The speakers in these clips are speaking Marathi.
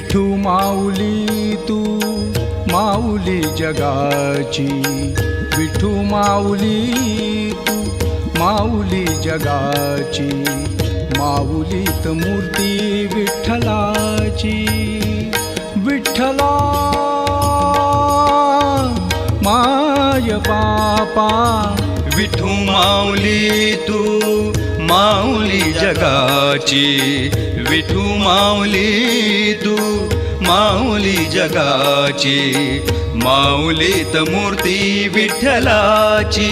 विठू माऊली तू माऊली जगाची, विठू माऊली तू माऊली जगाची, माऊलीत मूर्ती विठ्ठलाची. विठ्ठला माय बापा, विठू माऊली तू माऊली जगाची, विठू माऊली तू माऊली जगाची, माऊलीत मूर्ती विठ्ठलाची.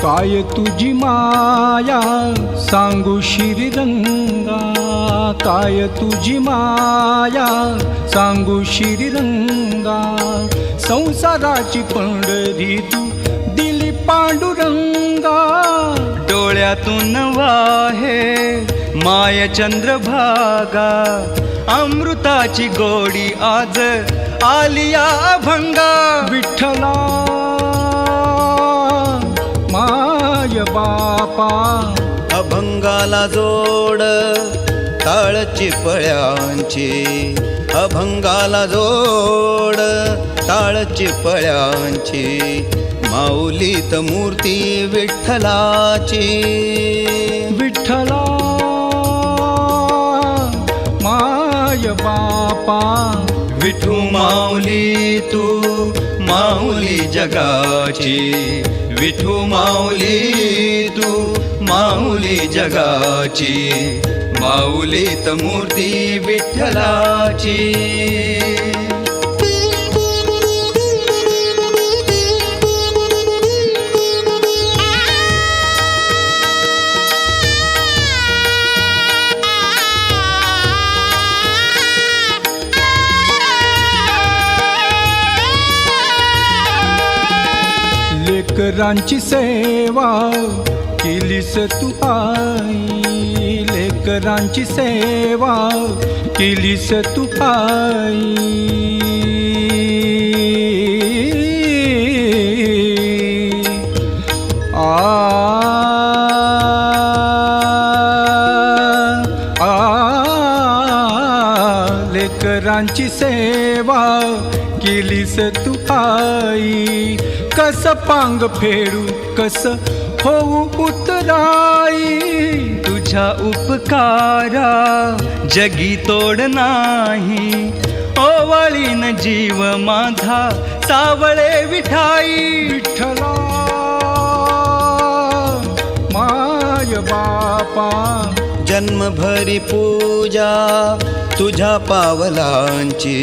काय तुझी माया सांगू श्रीरंगा, काय तुझी माया सांगू श्रीरंगा, संसाराची पंढरी तू दिली पांडुरंगा. डोळ्यातून वाहे माय चंद्रभागा, अमृताची गोडी आज आलिया अभंगा. विठ्ठला माय बापा, अभंगाला जोड टाळची पळ्यांची, अभंगाला जोड टाळची पळ्यांची, माऊलीत मूर्ती विठ्ठलाची. विठ्ठला माय बापा, विठू माऊली तू माऊली जगाची, विठू माऊली तू माऊली जगाची, माऊलीत मूर्ती विठ्ठलाची. लेकरांची सेवा केलीस तू आई, लेकरांची सेवा केलीस तू आई. लेकरांची सेवा केलीस तू आई, कस पांग फेडू कस होऊ उतराई. तुझ्या उपकारा जगी तोड नाही, ओवाळीन जीव माझा सावळे विठाई. विठ्ठला माय बापा, जन्मभरी पूजा तुझ्या पावलांची,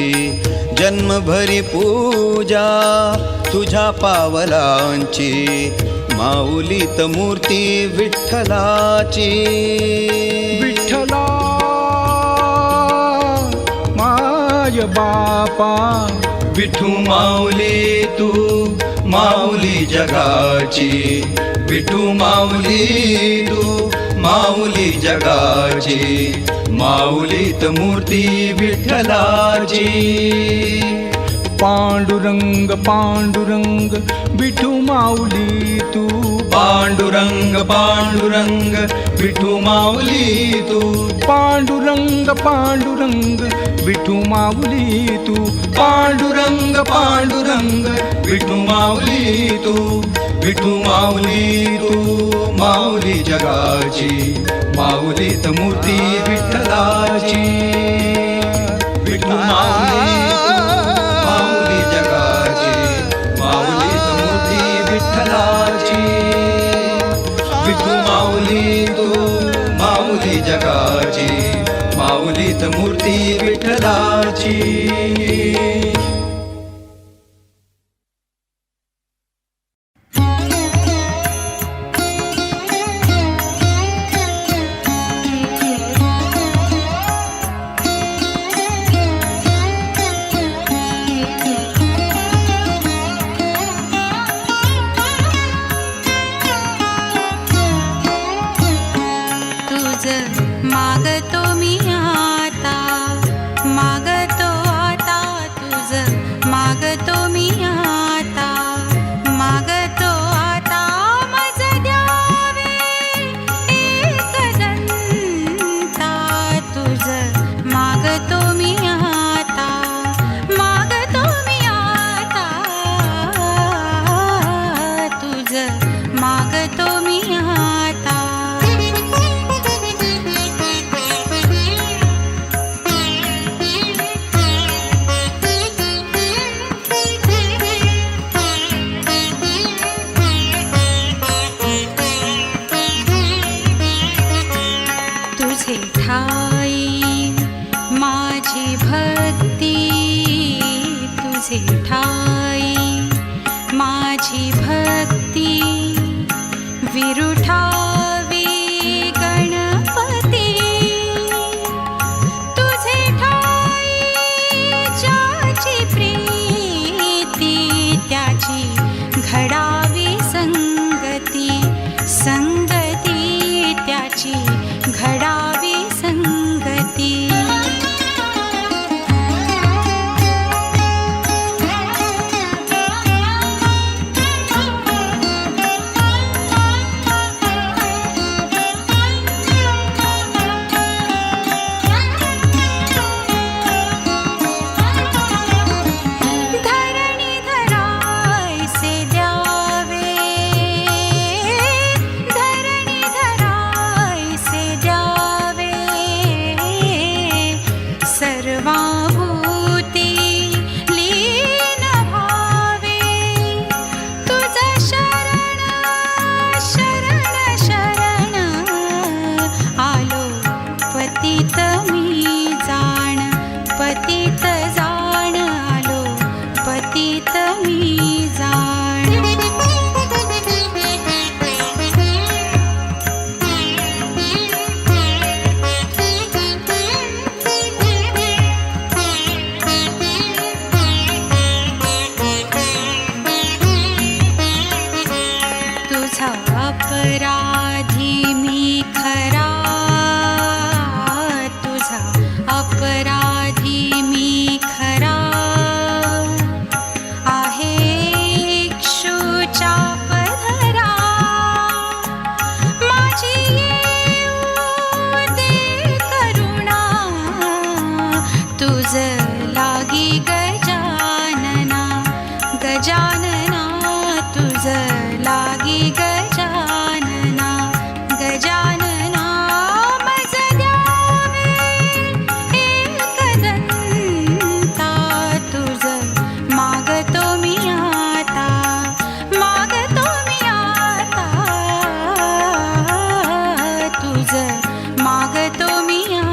जन्मभरी पूजा तुझ्या पावलांची, माऊलीत मूर्ती विठ्ठलाची. विठ्ठला माय बापा, विठू माऊली तू माऊली जगाची, विठू माऊली तू माऊली जगाची, माऊलीत मूर्ती विठ्ठलाची. पांडुरंग पांडुरंग विठू माऊली तू, पांडुरंग पांडुरंग विठू माऊली तू, पांडुरंग पांडुरंग विठू माऊली तू, पांडुरंग पांडुरंग विठू माऊली तू, विठू माऊली तू माऊली जगाची, माऊलीत मूर्ती विठ्ठलाची. विठू माऊली माऊली जगाची, माऊलीत मूर्ती विठ्ठलाची. विठू माऊली तू माऊली जगाची, माऊलीत मूर्ती विठ्ठलाची. मागतो मी आता. तुझे ठाई माझी भक्ती, तुझे ठाई माझी भक्ती, विरुठावी गणपती. तुझे ठाई ज्याची प्रीती, त्याची घडावी संगती, संगती त्याची घडावी संगती. सर्वाभूती लीन भावे, तुझं शरण शरण शरण आलो. पतित मी जाण, पतित जाण आलो, पतित मी जाण. अपराधी मी खरा, तुझा अपराधी मी खरा. आहे इक्षुचा पधरा, माझी येऊ दे करुणा. तुझ लागी गजानना, गजानना तुझ लागी गजानना, गजानना. मज द्यावे एकदंता, तुझ मागतो मी आता, मागतो मी आता. तुझ मागतो मी आता.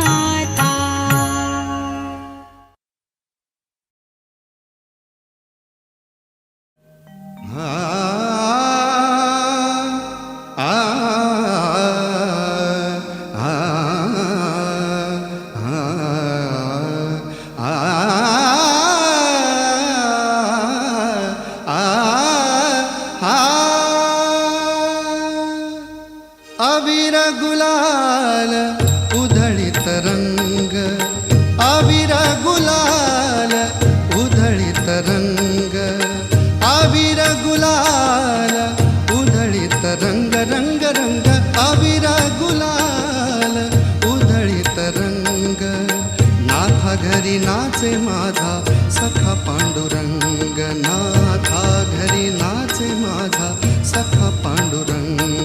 अबीर गुलाल उधळीत रंग, अबीर गुलाल उधळीत रंग, अबीर गुलाल उधळीत रंग. रंग रंग अबीर गुलाल उधळीत रंग. नाथा घरी नाचे माझा सखा पांडुरंग, नाथा घरी नाचे माझा सखा पांडुरंग.